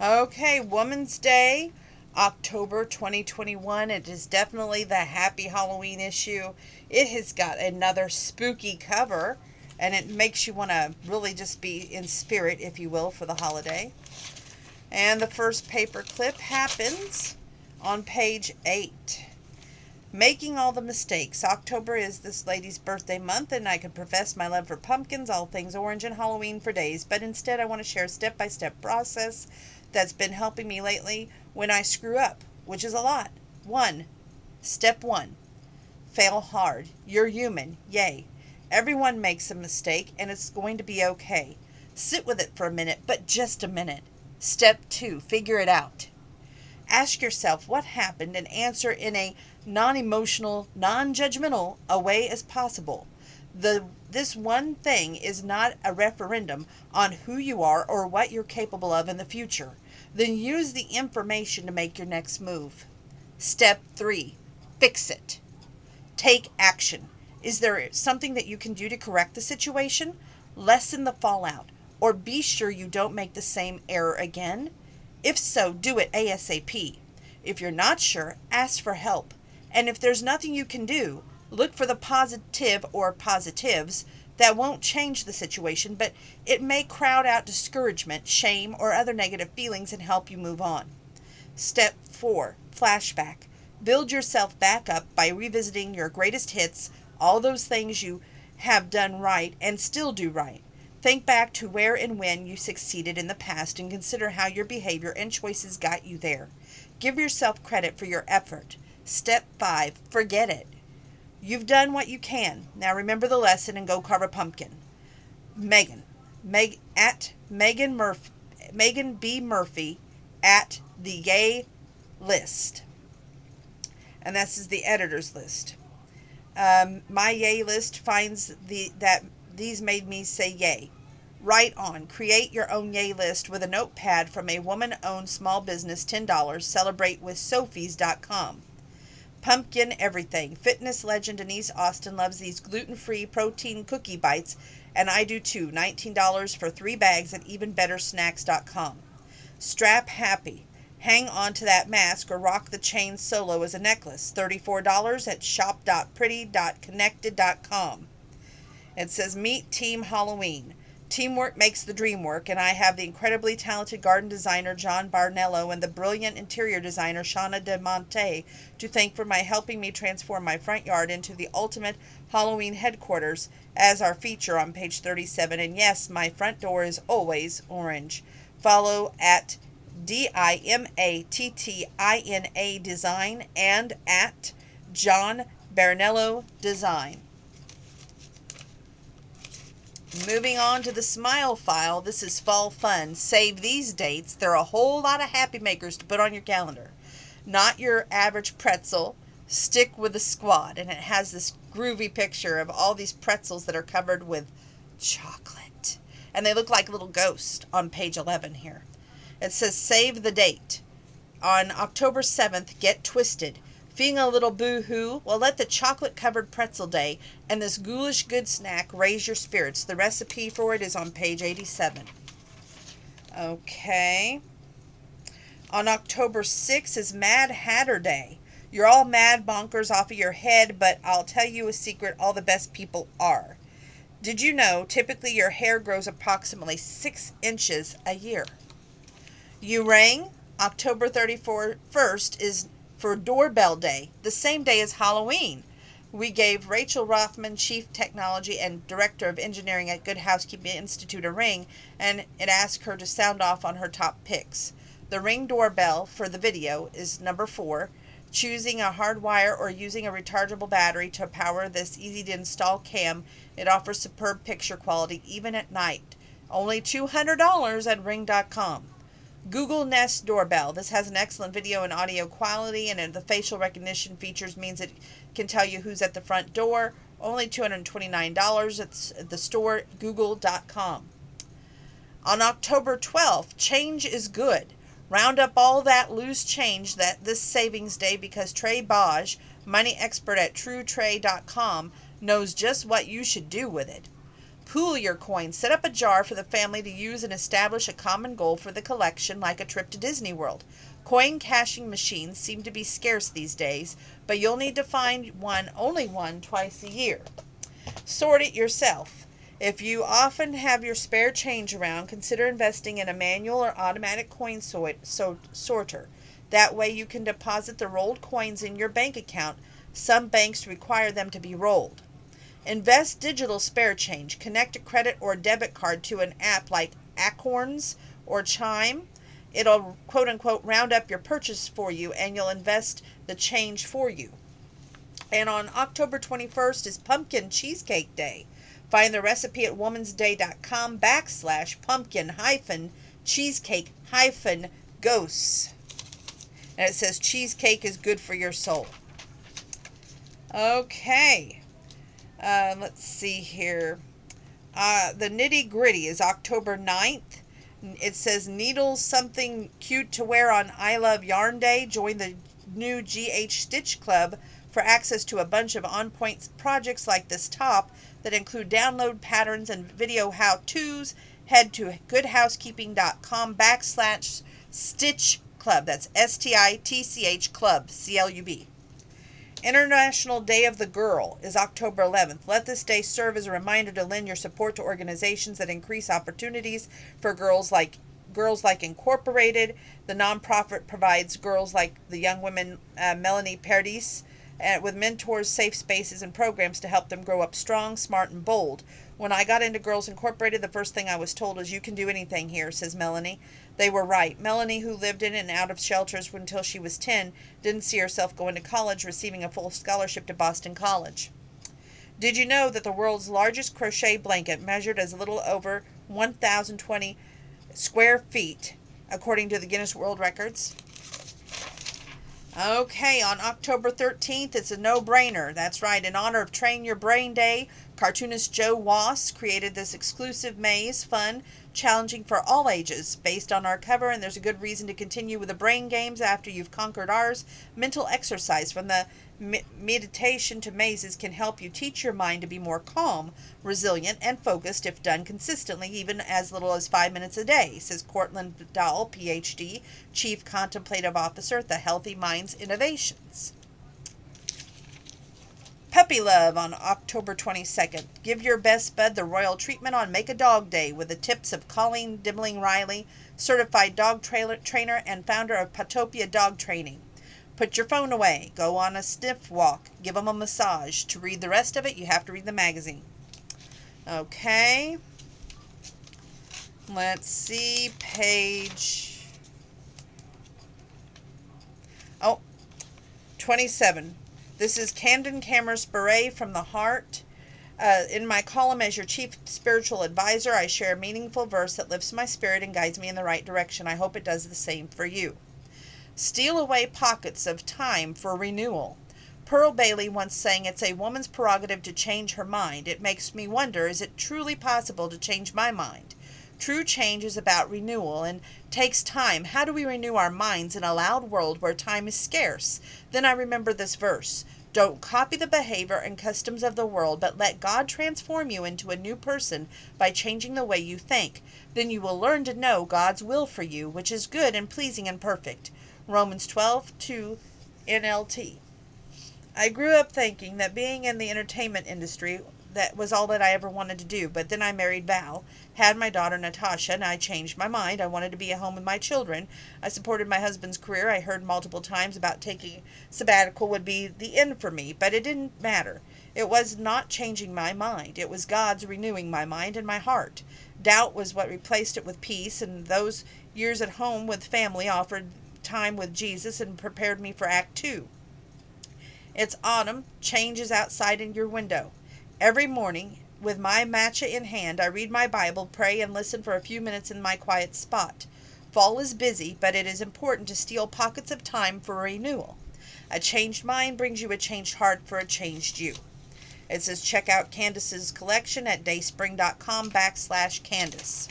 Okay, Woman's Day, October 2021. It is definitely the Happy Halloween issue. It has got another spooky cover, and it makes you want to really just be in spirit, if you will, for the holiday. And the first paper clip happens on page 8. Making all the mistakes. October is this lady's birthday month, and I could profess my love for pumpkins, all things orange, and Halloween for days, but instead I want to share a step-by-step process that's been helping me lately when I screw up, which is a lot. Step 1. Fail hard. You're human. Yay. Everyone makes a mistake, and it's going to be okay. Sit with it for a minute, but just a minute. Step 2. Figure it out. Ask yourself what happened and answer in a non-emotional, non-judgmental a way as possible. This one thing is not a referendum on who you are or what you're capable of in the future. Then use the information to make your next move. Step 3. Fix it. Take action. Is there something that you can do to correct the situation? Lessen the fallout, or be sure you don't make the same error again? If so, do it ASAP. If you're not sure, ask for help. And if there's nothing you can do, look for the positive or positives that won't change the situation, but it may crowd out discouragement, shame, or other negative feelings and help you move on. Step 4. Flashback. Build yourself back up by revisiting your greatest hits, all those things you have done right and still do right. Think back to where and when you succeeded in the past and consider how your behavior and choices got you there. Give yourself credit for your effort. Step 5. Forget it. You've done what you can. Now remember the lesson and go carve a pumpkin. Megan B. Murphy at the Yay List. And this is the editor's list. My Yay List finds that these made me say yay. Write on. Create your own Yay List with a notepad from a woman-owned small business, $10. Celebrate with Sophies.com. Pumpkin everything. Fitness legend Denise Austin loves these gluten-free protein cookie bites, and I do too. $19 for 3 bags at evenbettersnacks.com. Strap happy. Hang on to that mask or rock the chain solo as a necklace. $34 at shop.pretty.connected.com. It says, meet Team Halloween. Teamwork makes the dream work, and I have the incredibly talented garden designer John Barnello and the brilliant interior designer Shauna De Monte to thank for helping me transform my front yard into the ultimate Halloween headquarters as our feature on page 37. And yes, my front door is always orange. Follow at DIMATTINA Design and at John Barnello Design. Moving on to the Smile File, this is fall fun. Save these dates. There are a whole lot of happy makers to put on your calendar. Not your average pretzel. Stick with the squad. And it has this groovy picture of all these pretzels that are covered with chocolate. And they look like little ghosts on page 11 here. It says save the date. On October 7th, get twisted. Feeling a little boo-hoo? Well, let the chocolate-covered pretzel day and this ghoulish good snack raise your spirits. The recipe for it is on page 87. Okay. On October 6th is Mad Hatter Day. You're all mad bonkers off of your head, but I'll tell you a secret, all the best people are. Did you know typically your hair grows approximately 6 inches a year? You rang? October 31st is for Doorbell Day, the same day as Halloween. We gave Rachel Rothman, Chief Technology and Director of Engineering at Good Housekeeping Institute, a ring, and it asked her to sound off on her top picks. The Ring doorbell for the video is number 4. Choosing a hardwire or using a rechargeable battery to power this easy-to-install cam, it offers superb picture quality even at night. Only $200 at Ring.com. Google Nest Doorbell. This has an excellent video and audio quality, and the facial recognition features means it can tell you who's at the front door. Only $229 at the store, google.com. On October 12th, change is good. Round up all that loose change this savings day because Trey Baj, money expert at truetrey.com, knows just what you should do with it. Pool your coins. Set up a jar for the family to use and establish a common goal for the collection, like a trip to Disney World. Coin cashing machines seem to be scarce these days, but you'll need to find only one twice a year. Sort it yourself. If you often have your spare change around, consider investing in a manual or automatic coin sorter. That way you can deposit the rolled coins in your bank account. Some banks require them to be rolled. Invest digital spare change. Connect a credit or debit card to an app like Acorns or Chime. It'll quote-unquote round up your purchase for you, and you'll invest the change for you. And on October 21st is Pumpkin Cheesecake Day. Find the recipe at womansday.com/pumpkin-cheesecake-ghosts. And it says cheesecake is good for your soul. Okay. Let's see here. The Nitty Gritty is October 9th. It says needle something cute to wear on I Love Yarn Day. Join the new GH Stitch Club for access to a bunch of on-point projects like this top that include download patterns and video how-tos. Head to goodhousekeeping.com/Stitch Club. That's STITCH Club, CLUB. International Day of the Girl is October 11th. Let this day serve as a reminder to lend your support to organizations that increase opportunities for Girls Like Incorporated. The nonprofit provides girls like the young women Melanie Perdis with mentors, safe spaces, and programs to help them grow up strong, smart, and bold. When I got into Girls Incorporated, the first thing I was told is, "You can do anything here," says Melanie. They were right. Melanie, who lived in and out of shelters until she was 10, didn't see herself going to college, receiving a full scholarship to Boston College. Did you know that the world's largest crochet blanket measured as a little over 1,020 square feet, according to the Guinness World Records? Okay, on October 13th, it's a no-brainer. That's right, in honor of Train Your Brain Day, cartoonist Joe Wass created this exclusive maze, fun, challenging for all ages, based on our cover, and there's a good reason to continue with the brain games after you've conquered ours. Mental exercise from the meditation to mazes can help you teach your mind to be more calm, resilient, and focused if done consistently, even as little as 5 minutes a day, says Cortland Dahl, PhD, Chief Contemplative Officer at the Healthy Minds Innovations. Puppy Love on October 22nd. Give your best bud the royal treatment on Make a Dog Day with the tips of Colleen Dimmling-Riley, certified dog trainer and founder of Patopia Dog Training. Put your phone away. Go on a sniff walk. Give them a massage. To read the rest of it, you have to read the magazine. Okay. Let's see. Page 27. This is Camden Cameras Beret from the Heart. In my column as your chief spiritual advisor, I share a meaningful verse that lifts my spirit and guides me in the right direction. I hope it does the same for you. Steal away pockets of time for renewal. Pearl Bailey once sang, "It's a woman's prerogative to change her mind." It makes me wonder, is it truly possible to change my mind? True change is about renewal and takes time. How do we renew our minds in a loud world where time is scarce? Then I remember this verse. Don't copy the behavior and customs of the world, but let God transform you into a new person by changing the way you think. Then you will learn to know God's will for you, which is good and pleasing and perfect. Romans 12:2 NLT. I grew up thinking that being in the entertainment industry, that was all that I ever wanted to do, but then I married Val, had my daughter Natasha, and I changed my mind. I wanted to be at home with my children. I supported my husband's career. I heard multiple times about taking sabbatical would be the end for me, but it didn't matter. It was not changing my mind. It was God's renewing my mind and my heart. Doubt was what replaced it with peace, and those years at home with family offered time with Jesus and prepared me for Act 2. It's autumn. Change is outside in your window. Every morning, with my matcha in hand, I read my Bible, pray, and listen for a few minutes in my quiet spot. Fall is busy, but it is important to steal pockets of time for renewal. A changed mind brings you a changed heart for a changed you. It says check out Candace's collection at dayspring.com/Candace.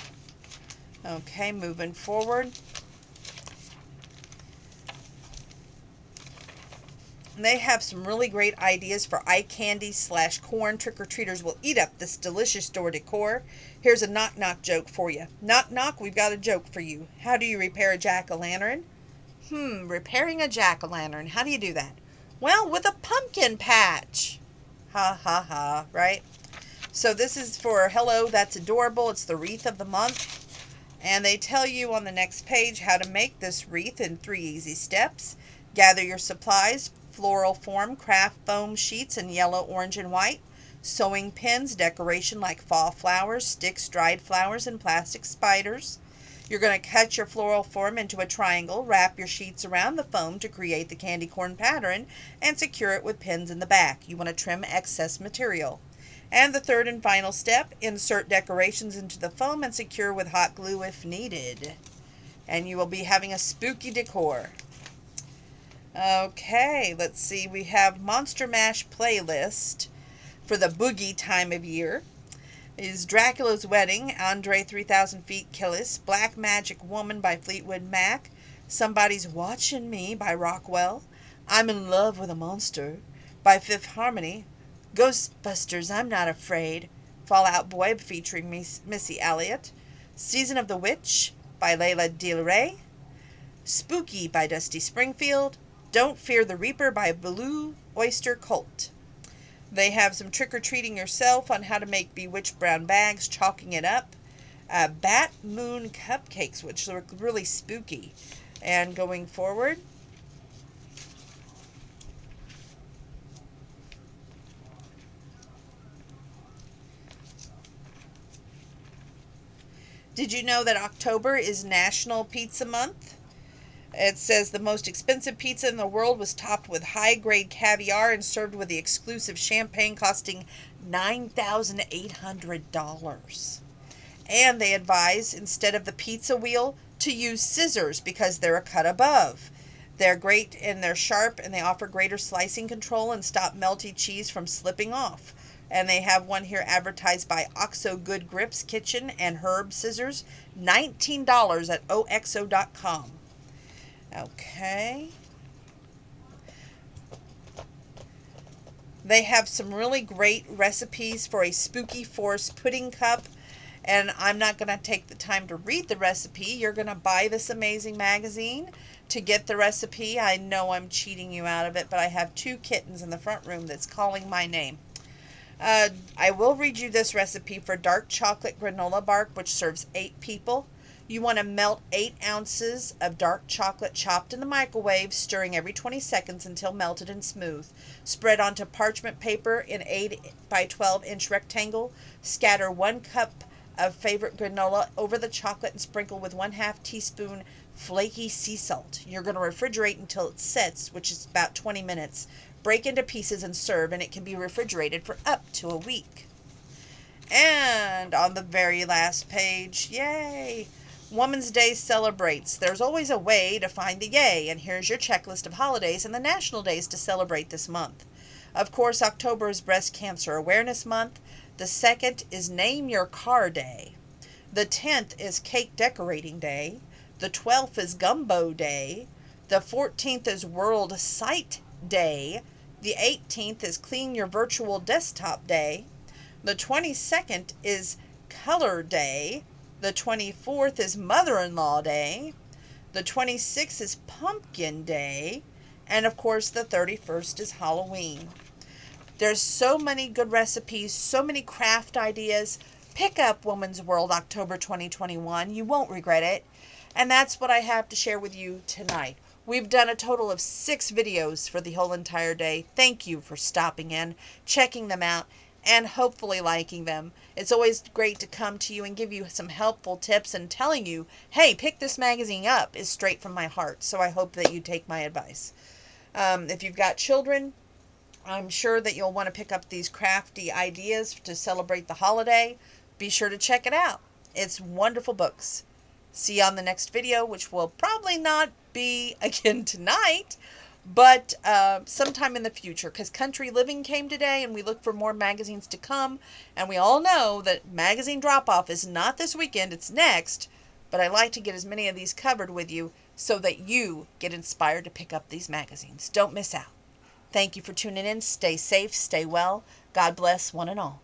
Okay, moving forward. They have some really great ideas for eye candy / corn. Trick-or-treaters will eat up this delicious door decor. Here's a knock-knock joke for you. Knock knock, we've got a joke for you. How do you repair a jack-o'-lantern? Repairing a jack-o'-lantern. How do you do that? Well, with a pumpkin patch. Ha ha ha, right? So this is for Hello, That's Adorable. It's the wreath of the month. And they tell you on the next page how to make this wreath in 3 easy steps. Gather your supplies: floral form, craft foam sheets in yellow, orange, and white, sewing pins, decoration like fall flowers, sticks, dried flowers, and plastic spiders. You're going to cut your floral form into a triangle, wrap your sheets around the foam to create the candy corn pattern, and secure it with pins in the back. You want to trim excess material. And the third and final step, insert decorations into the foam and secure with hot glue if needed. And you will be having a spooky decor. Okay, let's see. We have Monster Mash playlist for the boogie time of year. Is Dracula's Wedding, Andre 3000 Feet Killis, Black Magic Woman by Fleetwood Mac, Somebody's Watching Me by Rockwell, I'm in Love with a Monster by Fifth Harmony, Ghostbusters I'm Not Afraid, Fall Out Boy featuring Missy Elliott, Season of the Witch by Layla Del Rey, Spooky by Dusty Springfield, Don't Fear the Reaper by Blue Oyster Cult. They have some trick-or-treating yourself on how to make bewitched brown bags, chalking it up. Bat Moon cupcakes, which look really spooky. And going forward, did you know that October is National Pizza Month? It says the most expensive pizza in the world was topped with high-grade caviar and served with the exclusive champagne costing $9,800. And they advise, instead of the pizza wheel, to use scissors because they're a cut above. They're great and they're sharp, and they offer greater slicing control and stop melty cheese from slipping off. And they have one here advertised by OXO Good Grips Kitchen and Herb Scissors, $19 at oxo.com. Okay. They have some really great recipes for a spooky forest pudding cup. And I'm not going to take the time to read the recipe. You're going to buy this amazing magazine to get the recipe. I know I'm cheating you out of it, but I have 2 kittens in the front room that's calling my name. I will read you this recipe for dark chocolate granola bark, which serves 8 people. You want to melt 8 ounces of dark chocolate chopped in the microwave, stirring every 20 seconds until melted and smooth. Spread onto parchment paper in 8 by 12 inch rectangle. Scatter 1 cup of favorite granola over the chocolate and sprinkle with 1/2 teaspoon flaky sea salt. You're going to refrigerate until it sets, which is about 20 minutes. Break into pieces and serve, and it can be refrigerated for up to a week. And on the very last page, yay! Women's Day celebrates. There's always a way to find the yay, and here's your checklist of holidays and the national days to celebrate this month. Of course, October is Breast Cancer Awareness Month. The 2nd is Name Your Car Day. The 10th is Cake Decorating Day. The 12th is Gumbo Day. The 14th is World Sight Day. The 18th is Clean Your Virtual Desktop Day. The 22nd is Color Day. The 24th is Mother-in-Law Day. The 26th is Pumpkin Day. And of course, the 31st is Halloween. There's so many good recipes, so many craft ideas. Pick up Woman's World October 2021. You won't regret it. And that's what I have to share with you tonight. We've done a total of 6 videos for the whole entire day. Thank you for stopping in, checking them out, and hopefully liking them. It's always great to come to you and give you some helpful tips, and telling you, hey, pick this magazine up is straight from my heart. So I hope that you take my advice. If you've got children, I'm sure that you'll want to pick up these crafty ideas to celebrate the holiday. Be sure to check it out. It's wonderful books. See you on the next video, which will probably not be again tonight, but sometime in the future, because Country Living came today and we look for more magazines to come, and we all know that magazine drop-off is not this weekend, it's next, but I like to get as many of these covered with you so that you get inspired to pick up these magazines. Don't miss out. Thank you for tuning in. Stay safe, stay well. God bless one and all.